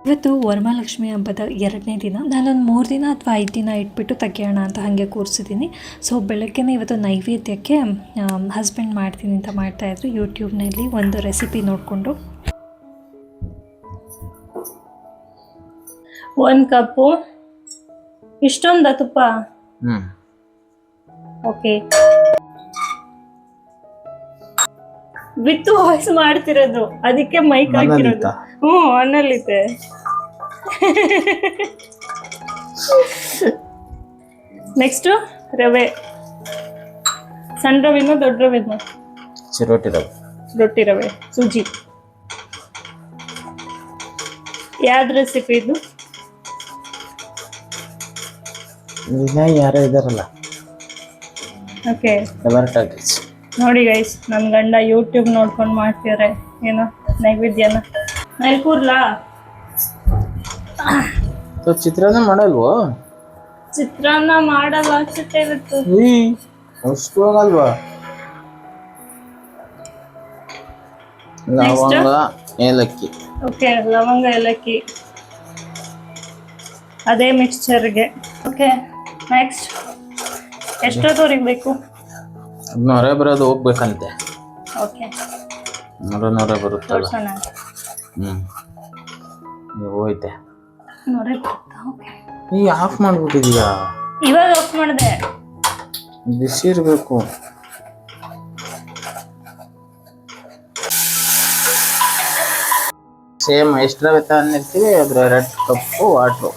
ಇವತ್ತು ವರಮಹಾಲಕ್ಷ್ಮಿ ಹಬ್ಬದ 2ನೇ ದಿನ. ನಾನೊಂದು 3 ದಿನ ಅಥವಾ 5 ದಿನ ಇಟ್ಬಿಟ್ಟು ತೆಗೆಯೋಣ ಅಂತ ಹಾಗೆ ಕೂರಿಸಿದ್ದೀನಿ. ಸೊ ಬೆಳಗ್ಗೆನೇ ಇವತ್ತು ನೈವೇದ್ಯಕ್ಕೆ ಹಸ್ಬೆಂಡ್ ಮಾಡ್ತೀನಿ ಅಂತ ಮಾಡ್ತಾಯಿದ್ರು. ಯೂಟ್ಯೂಬ್ನಲ್ಲಿ ಒಂದು ರೆಸಿಪಿ ನೋಡಿಕೊಂಡು 1 ಕಪ್ಪು ಇಷ್ಟೊಂದ ತುಪ್ಪ. ಓಕೆ, ವಿತ್ ವಾಯ್ಸ್ ಮಾಡ್ತಿರೋದು, ಅದಕ್ಕೆ ಮೈಕ್ ಹಾಕಿರೋದು. ಆನಲ್ಲಿದೆ. ನೆಕ್ಸ್ಟ್ ರವೆ, ಸಣ್ಣ ರವೆನೋ ದೊಡ್ಡ ರವೆನೋ? ರೊಟ್ಟಿ ರವೆ, ಸೂಜಿ. ಯಾವ್ದು ರೆಸಿಪಿ ಇದು? ಯಾರೋ ಇದಾರಲ್ಲ. ಓಕೆ, ನೋಡಿ ಗೈಸ್, ನನ್ನ ಗಂಡ ಯೂಟ್ಯೂಬ್ ನೋಡ್ಕೊಂಡು ಮಾಡ್ತಿದ್ದಾರೆ ಏನೋ ನೈವೇದ್ಯನ. ನೈಕೂರ್ಲಾ ಚಿತ್ರಾನ್ನ ಮಾಡಲ್ವೋ? ಚಿತ್ರಾನ್ನ ಮಾಡಲ್ಲ ಅನ್ಸುತ್ತೆ ಇವತ್ತು. ಅಷ್ಟು ಹೋಗಲ್ವಾ? ಲವಂಗ ಏಲಕ್ಕಿ. ಓಕೆ, ಲವಂಗ ಏಲಕ್ಕಿ ಅದೇ ಮಿಕ್ಸ್ಚರ್ಗೆ. ಓಕೆ, ನೆಕ್ಸ್ಟ್ ಎಷ್ಟೊತ್ತವರೆಗೆ ಬೇಕು? ನೊರೆ ಬರೋದು ಹೋಗ್ಬೇಕಂತೆ. ಓಕೆ, ನೊರೆ ಬರುತ್ತಲ್ಲ. ಹೋಯ್ತೆ. ನೊರೆ ಬರುತ್ತಾ? ಓಕೆ, ಈ ಆಫ್ ಮಾಡ್ಬಿಟ್ಟಿದೀಯಾ? ಇವಾಗ ಆಫ್ ಮಾಡಿದೆ. ಬಿಸಿ ಇರಬೇಕು. ಸೇಮ್ ಎಷ್ಟು ರವೆ ತಗೊಂಡಿರ್ತೀವಿ ಅದ್ರ 2 ಕಪ್ಪು ವಾಟ್ರು.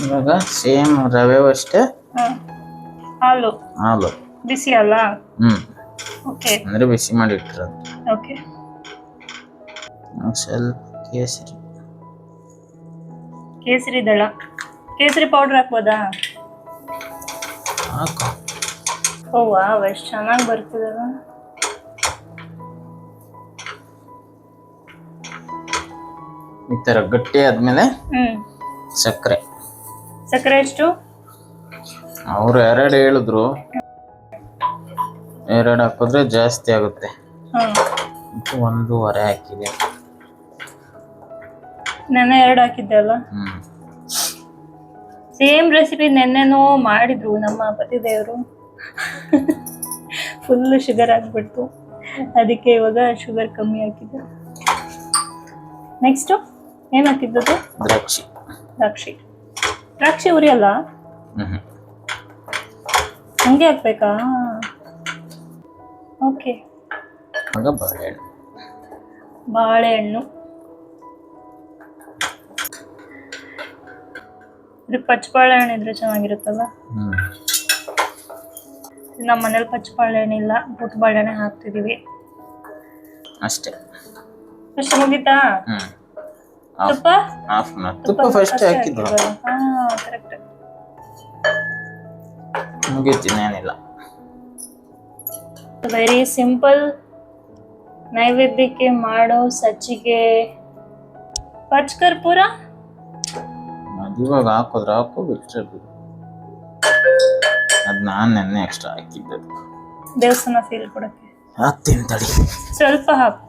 ಇವಾಗ ಸೇಮ್ ರವೆ ಅಷ್ಟೇ. ಹಾಲು ಹಾಲು ಬಿಸಿ ಅಲ್ಲ? ಓಕೆ, ಅಂದ್ರೆ ಬಿಸಿ ಮಾಡಿ ಇಟ್ಟಿರೋದು. ಓಕೆ, ಸ್ವಲ್ಪ ಕೇಸರಿ. ಕೇಸರಿ ದಳ, ಕೇಸರಿ ಪೌಡರ್ ಹಾಕ್ಬೋದಾ? ಹಾಕು. ಓ ವಾವ್, ಎಷ್ಟು ಚೆನ್ನಾಗಿ ಬರ್ತದಲ್ಲ. ಈ ತರ ಗಟ್ಟಿ ಆದ್ಮೇಲೆ ಸಕ್ಕರೆ. ಸಕ್ಕರೆ ಎಷ್ಟು? ಅವ್ರು 2 ಹೇಳಿದ್ರು. 2 ಹಾಕಿದ್ರೆ ಜಾಸ್ತಿ ಆಗುತ್ತೆ. 1.5 ಹಾಕಿದೆ. ನೆನ್ನೆ 2 ಹಾಕಿದ್ದೆ ಅಲ್ಲ. ಸೇಮ್ ರೆಸಿಪಿ ನೆನ್ನೆನೂ ಮಾಡಿದ್ರು ನಮ್ಮ ಪತಿದೇವರು. ಫುಲ್ ಶುಗರ್ ಹಾಕ್ಬಿಡ್ತು, ಅದಕ್ಕೆ ಇವಾಗ ಶುಗರ್ ಕಮ್ಮಿ ಹಾಕಿದ್ದೆ. ನೆಕ್ಸ್ಟ್ ಏನ್ ಹಾಕಿದ್ದು? ದ್ರಾಕ್ಷಿ. ದ್ರಾಕ್ಷಿ ಉರಿಯಲ್ಲ? ಹಂಗೆ ಹಾಕ್ಬೇಕಾ? ಓಕೆ, ಬಾಳೆಹಣ್ಣು. ಇದು ಪಚ್ಚ ಬಾಳೆಹಣ್ಣು ಇದ್ರೆ ಚೆನ್ನಾಗಿರುತ್ತಲ್ಲ. ನಮ್ಮ ಮನೇಲಿ ಪಚ್ಚ ಬಾಳೆಹಣ್ಣಿಲ್ಲ, ಪುಟ್ಟ ಬಾಳೆಹಣ್ಣೆ ಹಾಕ್ತಿದೀವಿ ಅಷ್ಟೇ. ಅಷ್ಟು ಮುಗಿತಾ? ತುಪ್ಪ ಫಸ್ಟ್ ಹಾಕಿದ್ದು. ಕರೆಕ್ಟ್, ಮುಗೀತು, ಇನ್ನೇನಿಲ್ಲ. ವೆರಿ ಸಿಂಪಲ್ ನೈವೇದ್ಯಕ್ಕೆ ಮಾಡೋ ಸಜ್ಜಿಗೆ. ಪಚ್ಚ ಕರ್ಪೂರ ಇವಾಗ ಹಾಕಿದ್ರೆ ಹಾಕು, ಬಿಟ್ರೆ ಅದ್ ನಾನು ನೆನ್ನೆ ಎಕ್ಸ್ಟ್ರಾ ಹಾಕಿದ್ದೆ ದೇವಸ್ಥಾನ ಫೀಲ್ ಕೊಡಕ್ಕೆ. ಹಾಕ್ತೀನಿ ತಡಿ, ಸ್ವಲ್ಪ ಹಾಕು.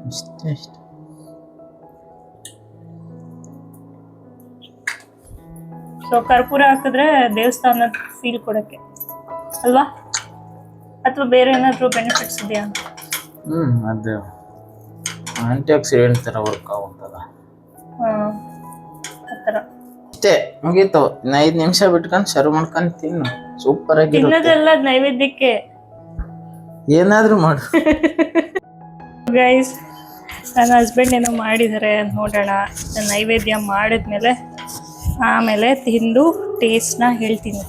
ಇಷ್ಟೇ. ಸೊ ಕರ್ಪೂರ ಹಾಕಿದ್ರೆ ದೇವಸ್ಥಾನದ ಫೀಲ್ ಕೊಡಕ್ಕೆ ಅಲ್ವಾ? ಅಥವಾ ಬೇರೆ ಏನಾದ್ರು ಬೆನಿಫಿಟ್ಸ್ ಇದೆಯಾ? ಅದು ಆಂಟಿ ಆಕ್ಸಿಡೆಂಟ್ ತರ ವರ್ಕ್ ಆಗುತ್ತಲ್ಲ, ಆತರ. ಅಷ್ಟೇ, ಮುಗೀತು. 5 ನಿಮಿಷ ಬಿಟ್ಕೊಂಡು ಸರ್ವ್ ಮಾಡ್ಕೊಂಡು ತಿನ್ನು. ಸೂಪರ್ ಆಗಿ ತಿನ್ನೋದೆಲ್ಲ ನೈವೇದ್ಯಕ್ಕೆ. ಏನಾದ್ರೂ ಮಾಡು ಗೈಸ್, ನನ್ನ ಹಸ್ಬೆಂಡ್ ಏನೋ ಮಾಡಿದ್ದಾರೆ, ನೋಡೋಣ. ನೈವೇದ್ಯ ಮಾಡಿದ್ಮೇಲೆ ಆಮೇಲೆ ತಿಂದು ಟೇಸ್ಟ್ನ ಹೇಳ್ತೀನಿ.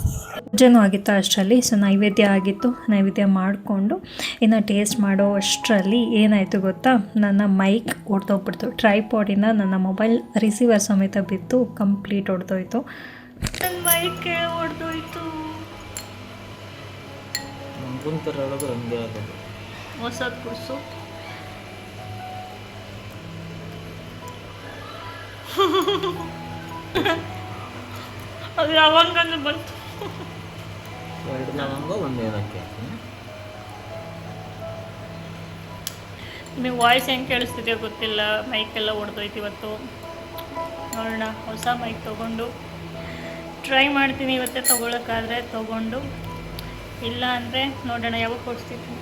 ಪೂಜೆನೂ ಆಗಿತ್ತು ಅಷ್ಟರಲ್ಲಿ. ಸೊ ನೈವೇದ್ಯ ಆಗಿತ್ತು, ನೈವೇದ್ಯ ಮಾಡಿಕೊಂಡು ಇನ್ನು ಟೇಸ್ಟ್ ಮಾಡೋ ಅಷ್ಟರಲ್ಲಿ ಏನಾಯಿತು ಗೊತ್ತಾ, ನನ್ನ ಮೈಕ್ ಹೊಡೆದೋಗ್ಬಿಡ್ತು. ಟ್ರೈಪಾಡಿನ ನನ್ನ ಮೊಬೈಲ್ ರಿಸೀವರ್ ಸಮೇತ ಬಿತ್ತು, ಕಂಪ್ಲೀಟ್ ಹೊಡೆದೋಯ್ತು. ನನ್ನ ಮೈಕ್ ಹೊಡೆದೋಯ್ತು. ಹೊಸದು ಕುಡಿಸು. ಅದು ಲವಂಗನೂ ಬಂತು. 2 ಲವಂಗ 1 ಏಲಕ್ಕಿ. ನಿಮಗೆ ವಾಯ್ಸ್ ಹೆಂಗೆ ಕೇಳಿಸ್ತಿದೆಯೋ ಗೊತ್ತಿಲ್ಲ, ಮೈಕೆಲ್ಲ ಹೊಡೆದೋಯ್ತು ಇವತ್ತು. ನೋಡೋಣ, ಹೊಸ ಮೈಕ್ ತೊಗೊಂಡು ಟ್ರೈ ಮಾಡ್ತೀನಿ ಇವತ್ತೇ ತೊಗೊಳಕ್ಕಾದ್ರೆ ತೊಗೊಂಡು, ಇಲ್ಲ ಅಂದರೆ ನೋಡೋಣ ಯಾವಾಗ ಕೊಡಿಸ್ತೀನಿ.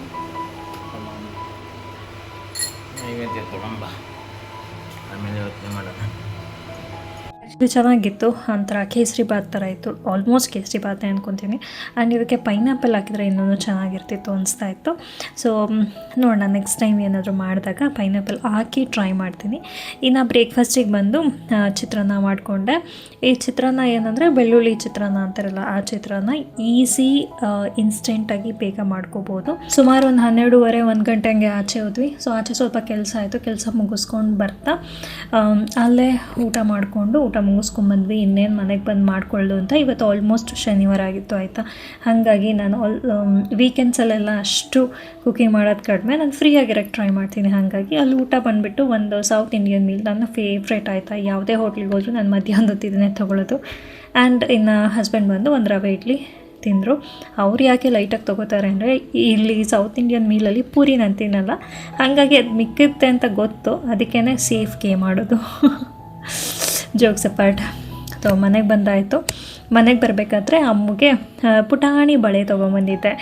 ನೈವೇದ್ಯ ತಗೊಂಬ, ಆಮೇಲೆ ಯೋಚನೆ ಮಾಡೋಣ. ಇದು ಚೆನ್ನಾಗಿತ್ತು, ಒಂಥರ ಕೇಸರಿ ಬಾತ್ ಥರ ಇತ್ತು, ಆಲ್ಮೋಸ್ಟ್ ಕೇಸರಿ ಬಾತೆ ಅಂದ್ಕೊತೀನಿ. ಆ್ಯಂಡ್ ಇದಕ್ಕೆ ಪೈನಾಪಲ್ ಹಾಕಿದರೆ ಇನ್ನೂ ಚೆನ್ನಾಗಿರ್ತಿತ್ತು ಅನಿಸ್ತಾ ಇತ್ತು. ಸೊ ನೋಡೋಣ, ನೆಕ್ಸ್ಟ್ ಟೈಮ್ ಏನಾದರೂ ಮಾಡಿದಾಗ ಪೈನಾಪಲ್ ಹಾಕಿ ಟ್ರೈ ಮಾಡ್ತೀನಿ. ಇನ್ನು ಬ್ರೇಕ್ಫಾಸ್ಟಿಗೆ ಬಂದು ಚಿತ್ರಾನ್ನ ಮಾಡಿಕೊಂಡೆ. ಈ ಚಿತ್ರಾನ್ನ ಏನಂದರೆ ಬೆಳ್ಳುಳ್ಳಿ ಚಿತ್ರಾನ್ನ ಅಂತಾರಲ್ಲ, ಆ ಚಿತ್ರಾನ್ನ ಈಸಿ ಇನ್ಸ್ಟೆಂಟಾಗಿ ಬೇಗ ಮಾಡ್ಕೋಬೋದು. ಸುಮಾರು ಒಂದು 12:30 1 ಗಂಟೆ ಹಂಗೆ ಆಚೆ ಹೋದ್ವಿ. ಸೊ ಆಚೆ ಸ್ವಲ್ಪ ಕೆಲಸ ಆಯಿತು, ಕೆಲಸ ಮುಗಿಸ್ಕೊಂಡು ಬರ್ತಾ ಅಲ್ಲೇ ಊಟ ಮುಗಿಸ್ಕೊಂಡ್ಬಂದ್ವಿ. ಇನ್ನೇನು ಮನೆಗೆ ಬಂದು ಮಾಡ್ಕೊಳ್ಳೋದು ಅಂತ. ಇವತ್ತು ಆಲ್ಮೋಸ್ಟ್ ಶನಿವಾರ ಆಗಿತ್ತು ಆಯಿತಾ. ಹಾಗಾಗಿ ನಾನು ವೀಕೆಂಡ್ಸಲ್ಲೆಲ್ಲ ಅಷ್ಟು ಕುಕಿಂಗ್ ಮಾಡೋದು ಕಡಿಮೆ, ನಾನು ಫ್ರೀ ಆಗಿರೋಕ್ಕೆ ಟ್ರೈ ಮಾಡ್ತೀನಿ. ಹಾಗಾಗಿ ಅಲ್ಲಿ ಊಟ ಬಂದುಬಿಟ್ಟು ಒಂದು ಸೌತ್ ಇಂಡಿಯನ್ ಮೀಲ್ ನನ್ನ ಫೇವ್ರೇಟ್ ಆಯಿತಾ. ಯಾವುದೇ ಹೋಟ್ಲಿಗೆ ಹೋದರೂ ನಾನು ಮಧ್ಯಾಹ್ನದ ಹೊತ್ತಿದ್ದನ್ನೇ ತೊಗೊಳ್ಳೋದು. ಆ್ಯಂಡ್ ಇನ್ನು ಹಸ್ಬೆಂಡ್ ಬಂದು ಒಂದು ರವೆ ಇಡ್ಲಿ ತಿಂದರು. ಅವ್ರು ಯಾಕೆ ಲೈಟಾಗಿ ತೊಗೋತಾರೆ ಅಂದರೆ, ಇಲ್ಲಿ ಸೌತ್ ಇಂಡಿಯನ್ ಮೀಲಲ್ಲಿ ಪೂರಿ ನಾನು ತಿನ್ನಲ್ಲ, ಹಾಗಾಗಿ ಅದು ಮಿಕ್ಕುತ್ತೆ ಅಂತ ಗೊತ್ತು, ಅದಕ್ಕೇ ಸೇಫ್ಗೆ ಮಾಡೋದು. Jokes apart. ಸೊ ಮನೆಗೆ ಬಂದಾಯಿತು. ಮನೆಗೆ ಬರಬೇಕಾದ್ರೆ ಅಮ್ಮಗೆ ಪುಟಾಣಿ ಬಳೆ ತೊಗೊಂಬಂದಿದ್ದೆ.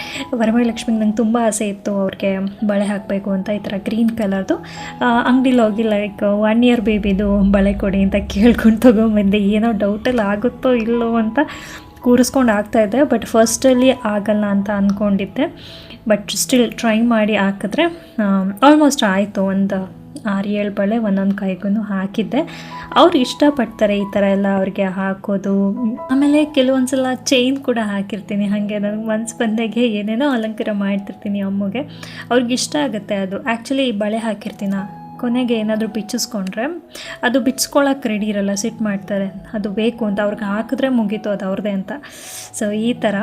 ವರಮಹಾಲಕ್ಷ್ಮಿಗೆ ನಂಗೆ ತುಂಬ ಆಸೆ ಇತ್ತು ಅವ್ರಿಗೆ ಬಳೆ ಹಾಕಬೇಕು ಅಂತ. ಈ ಥರ ಗ್ರೀನ್ ಕಲರ್ದು ಅಂಗಡಿಲಿ ಹೋಗಿ ಲೈಕ್ 1 year ಬೇಬಿದು ಬಳೆ ಕೊಡಿ ಅಂತ ಕೇಳ್ಕೊಂಡು ತೊಗೊಂಬಂದೆ. ಏನೋ ಡೌಟಲ್ಲಿ ಆಗುತ್ತೋ ಇಲ್ಲೋ ಅಂತ ಕೂರಿಸ್ಕೊಂಡು ಆಗ್ತಾಯಿದ್ದೆ, ಬಟ್ ಫಸ್ಟಲ್ಲಿ ಆಗಲ್ಲ ಅಂತ ಅಂದ್ಕೊಂಡಿದ್ದೆ. ಬಟ್ ಸ್ಟಿಲ್ ಟ್ರೈ ಮಾಡಿ ಹಾಕಿದ್ರೆ ಆಲ್ಮೋಸ್ಟ್ ಆಯಿತು. ಒಂದು 6-7 ಬಳೆ ಒಂದೊಂದು ಕೈಗೂ ಹಾಕಿದ್ದೆ. ಅವ್ರು ಇಷ್ಟಪಡ್ತಾರೆ ಈ ಥರ ಎಲ್ಲ ಅವ್ರಿಗೆ ಹಾಕೋದು. ಆಮೇಲೆ ಕೆಲವೊಂದು ಸಲ ಚೈನ್ ಕೂಡ ಹಾಕಿರ್ತೀನಿ. ಹಾಗೆ ನನಗೆ ಮನ್ಸು ಬಂದಾಗೆ ಏನೇನೋ ಅಲಂಕಾರ ಮಾಡ್ತಿರ್ತೀನಿ ಅಮ್ಮಗೆ. ಅವ್ರಿಗೆ ಇಷ್ಟ ಆಗುತ್ತೆ ಅದು. ಆ್ಯಕ್ಚುಲಿ ಈ ಬಳೆ ಹಾಕಿರ್ತೀನ, ಕೊನೆಗೆ ಏನಾದರೂ ಬಿಚ್ಚಿಸ್ಕೊಂಡ್ರೆ ಅದು ಬಿಚ್ಕೊಳ್ಳೋಕೆ ರೆಡಿ ಇರಲ್ಲ, ಸಿಟ್ಟು ಮಾಡ್ತಾರೆ. ಅದು ಬೇಕು ಅಂತ ಅವ್ರಿಗೆ ಹಾಕಿದ್ರೆ ಮುಗೀತು, ಅದು ಅವ್ರದ್ದೇ ಅಂತ. ಸೊ ಈ ಥರ.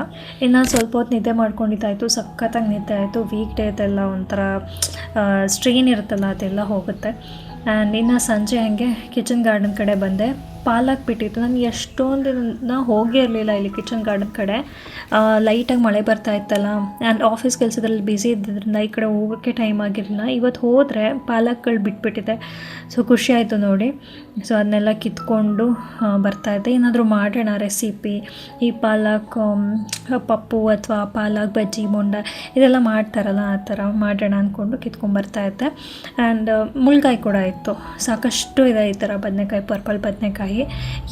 ಇನ್ನು ಸ್ವಲ್ಪ ಹೊತ್ತು ನಿದ್ದೆ ಮಾಡ್ಕೊಂಡಿದ್ದಾಯಿತು, ಸಖತ್ತಾಗಿ ನಿದ್ದೆ ಆಯಿತು. ವೀಕ್ ಡೇದೆಲ್ಲ ಒಂಥರ ಸ್ಟ್ರೈನ್ ಇರುತ್ತಲ್ಲ, ಅದೆಲ್ಲ ಹೋಗುತ್ತೆ. ಆ್ಯಂಡ್ ಇನ್ನು ಸಂಜೆ ಹಾಗೆ ಕಿಚನ್ ಗಾರ್ಡನ್ ಕಡೆ ಬಂದೆ. ಪಾಲಕ್ ಬಿಟ್ಟಿತ್ತು. ನಾನು ಎಷ್ಟೊಂದು ದಿನ ಹೋಗೇ ಇರಲಿಲ್ಲ ಇಲ್ಲಿ ಕಿಚನ್ ಗಾರ್ಡನ್ ಕಡೆ. ಲೈಟಾಗಿ ಮಳೆ ಬರ್ತಾ ಇತ್ತಲ್ಲ, ಆ್ಯಂಡ್ ಆಫೀಸ್ ಕೆಲಸದಲ್ಲಿ ಬ್ಯುಸಿ ಇದ್ದಿದ್ದರಿಂದ ಈ ಕಡೆ ಹೋಗೋಕ್ಕೆ ಟೈಮ್ ಆಗಿರಲಿಲ್ಲ. ಇವತ್ತು ಹೋದರೆ ಪಾಲಕ್ಗಳು ಬಿಟ್ಬಿಟ್ಟಿದೆ. ಸೊ ಖುಷಿ ಆಯಿತು ನೋಡಿ. ಸೊ ಅದನ್ನೆಲ್ಲ ಕಿತ್ಕೊಂಡು ಬರ್ತಾಯಿದ್ದೆ. ಏನಾದರೂ ಮಾಡೋಣ ರೆಸಿಪಿ, ಈ ಪಾಲಕ್ ಪಪ್ಪು ಅಥವಾ ಪಾಲಕ್ ಬಜ್ಜಿ ಬೋಂಡ ಇದೆಲ್ಲ ಮಾಡ್ತಾರಲ್ಲ, ಆ ಥರ ಮಾಡೋಣ ಅಂದ್ಕೊಂಡು ಕಿತ್ಕೊಂಡ್ಬರ್ತಾಯಿದ್ದೆ. ಆ್ಯಂಡ್ ಮುಳ್ಗಾಯಿ ಕೂಡ ಇತ್ತು, ಸಾಕಷ್ಟು ಇದೆ ಈ ಥರ ಬದನೆಕಾಯಿ, ಪರ್ಪಲ್ ಬದನೆಕಾಯಿ.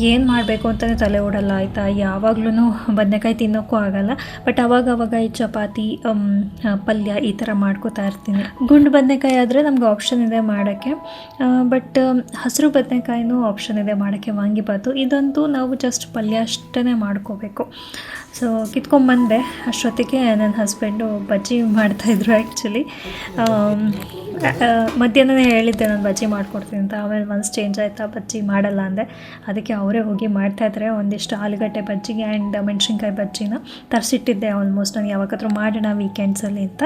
ಏನು ಮಾಡಬೇಕು ಅಂತಲೇ ತಲೆ ಓಡಲ್ಲ ಆಯಿತಾ. ಯಾವಾಗ್ಲೂ ಬದನೆಕಾಯಿ ತಿನ್ನೋಕ್ಕೂ ಆಗಲ್ಲ, ಬಟ್ ಅವಾಗವಾಗ ಈ ಚಪಾತಿ ಪಲ್ಯ ಈ ಥರ ಮಾಡ್ಕೋತಾ ಇರ್ತೀನಿ. ಗುಂಡು ಬದನೆಕಾಯಿ ಆದರೆ ನಮ್ಗೆ ಆಪ್ಷನ್ ಇದೆ ಮಾಡೋಕ್ಕೆ, ಬಟ್ ಹಸಿರು ಬದನೆಕಾಯಿನೂ ಆಪ್ಷನ್ ಇದೆ ಮಾಡೋಕ್ಕೆ, ವಾಂಗಿಬಾತು. ಇದಂತೂ ನಾವು ಜಸ್ಟ್ ಪಲ್ಯ ಅಷ್ಟೇ ಮಾಡ್ಕೋಬೇಕು. ಸೊ ಕಿತ್ಕೊಂಡ್ಬಂದೆ. ಅಷ್ಟೊತ್ತಿಗೆ ನನ್ನ ಹಸ್ಬೆಂಡು ಬಜ್ಜಿ ಮಾಡ್ತಾಯಿದ್ರು. ಆ್ಯಕ್ಚುಲಿ ಮಧ್ಯಾಹ್ನನೇ ಹೇಳಿದ್ದೆ ನಾನು ಬಜ್ಜಿ ಮಾಡಿಕೊಡ್ತೀನಿ ಅಂತ. ಆಮೇಲೆ ಮನ್ಸು ಚೇಂಜ್ ಆಯಿತಾ, ಬಜ್ಜಿ ಮಾಡಲ್ಲ ಅಂದೆ. ಅದಕ್ಕೆ ಅವರೇ ಹೋಗಿ ಮಾಡ್ತಾಯಿದ್ರೆ ಒಂದಿಷ್ಟು ಆಲೂಗಡ್ಡೆ ಬಜ್ಜಿಗೆ ಆ್ಯಂಡ್ ಮೆಣಸಿನ್ಕಾಯಿ ಬಜ್ಜಿನ ತರಿಸಿಟ್ಟಿದ್ದೆ ಆಲ್ಮೋಸ್ಟ್, ನಾನು ಯಾವಾಗಾದರೂ ಮಾಡೋಣ ವೀಕೆಂಡ್ಸಲ್ಲಿ ಅಂತ.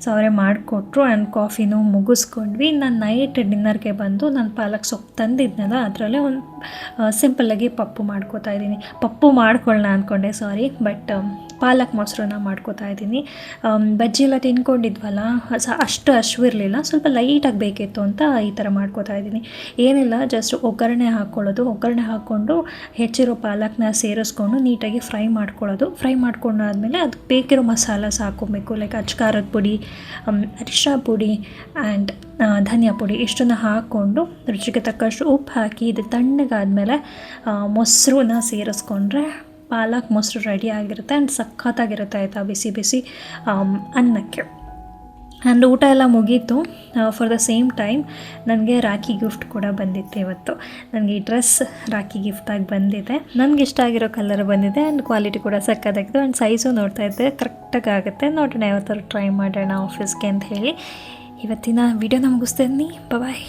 ಸೊ ಅವರೇ ಮಾಡಿಕೊಟ್ರು. ಆ್ಯಂಡ್ ಕಾಫಿನೂ ಮುಗಿಸ್ಕೊಂಡ್ವಿ. ನಾನು ನೈಟ್ ಡಿನ್ನರ್ಗೆ ಬಂದು ನಾನು ಪಾಲಕ್ ಸೊಪ್ಪು ತಂದಿದ್ನಲ್ಲ, ಅದರಲ್ಲೇ ಒಂದು ಸಿಂಪಲ್ಲಾಗಿ ಪಪ್ಪು ಮಾಡ್ಕೋತಾ ಇದ್ದೀನಿ. ಪಪ್ಪು ಮಾಡ್ಕೊಳ್ಳೋಣ ಅಂದ್ಕೊಂಡೆ, ಸಾರಿ, ಬಟ್ ಪಾಲಕ್ ಮೊಸರನ್ನ ಮಾಡ್ಕೋತಾ ಇದ್ದೀನಿ. ಬಜ್ಜಿ ಎಲ್ಲ ತಿನ್ಕೊಂಡಿದ್ವಲ್ಲ, ಅಷ್ಟು ಹಶ್ವಿರಲಿಲ್ಲ, ಸ್ವಲ್ಪ ಲೈಟಾಗಿ ಬೇಕಿತ್ತು ಅಂತ ಈ ಥರ ಮಾಡ್ಕೋತಾ ಇದ್ದೀನಿ. ಏನಿಲ್ಲ, ಜಸ್ಟ್ ಒಗ್ಗರಣೆ ಹಾಕ್ಕೊಳ್ಳೋದು. ಒಗ್ಗರಣೆ ಹಾಕ್ಕೊಂಡು ಹೆಚ್ಚಿರೋ ಪಾಲಕ್ನ ಸೇರಿಸ್ಕೊಂಡು ನೀಟಾಗಿ ಫ್ರೈ ಮಾಡ್ಕೊಳ್ಳೋದು. ಫ್ರೈ ಮಾಡ್ಕೊಂಡಾದ್ಮೇಲೆ ಅದಕ್ಕೆ ಬೇಕಿರೋ ಮಸಾಲಾಸ್ ಹಾಕ್ಕೊಬೇಕು. ಲೈಕ್ ಅಚ್ಕಾರದ ಪುಡಿ, ಅರಿಶಿನ ಪುಡಿ ಆ್ಯಂಡ್ ಧನಿಯಾ ಪುಡಿ ಇಷ್ಟನ್ನು ಹಾಕ್ಕೊಂಡು ರುಚಿಗೆ ತಕ್ಕಷ್ಟು ಉಪ್ಪು ಹಾಕಿ ಇದು ತಣ್ಣಗಾದ್ಮೇಲೆ ಮೊಸರನ್ನ ಸೇರಿಸ್ಕೊಂಡ್ರೆ ಪಾಲಕ್ ಮೊಸರು ರೆಡಿ ಆಗಿರುತ್ತೆ. ಆ್ಯಂಡ್ ಸಖತ್ತಾಗಿರುತ್ತೆ ಆಯಿತಾ, ಬಿಸಿ ಬಿಸಿ ಅನ್ನಕ್ಕೆ. ಆ್ಯಂಡ್ ಊಟ ಎಲ್ಲ ಮುಗೀತು. ಫಾರ್ ದ ಸೇಮ್ ಟೈಮ್ ನನಗೆ ರಾಖಿ ಗಿಫ್ಟ್ ಕೂಡ ಬಂದಿತ್ತು ಇವತ್ತು. ನನಗೆ ಈ ಡ್ರೆಸ್ ರಾಖಿ ಗಿಫ್ಟಾಗಿ ಬಂದಿದೆ. ನನಗೆ ಇಷ್ಟ ಆಗಿರೋ ಕಲರ್ ಬಂದಿದೆ ಆ್ಯಂಡ್ ಕ್ವಾಲಿಟಿ ಕೂಡ ಸಕ್ಕತ್ತಾಗಿದೆ. ಆ್ಯಂಡ್ ಸೈಜು ನೋಡ್ತಾ ಇದ್ದೆ ಕರೆಕ್ಟಾಗಿ ಆಗುತ್ತೆ. ನೋಡೋಣ ಯಾವತ್ತಾದ್ರು ಟ್ರೈ ಮಾಡೋಣ ಆಫೀಸ್ಗೆ ಅಂತ ಹೇಳಿ ಇವತ್ತಿನ ವಿಡಿಯೋನ ಮುಗಿಸ್ತೀನಿ. ಬಾಯ್.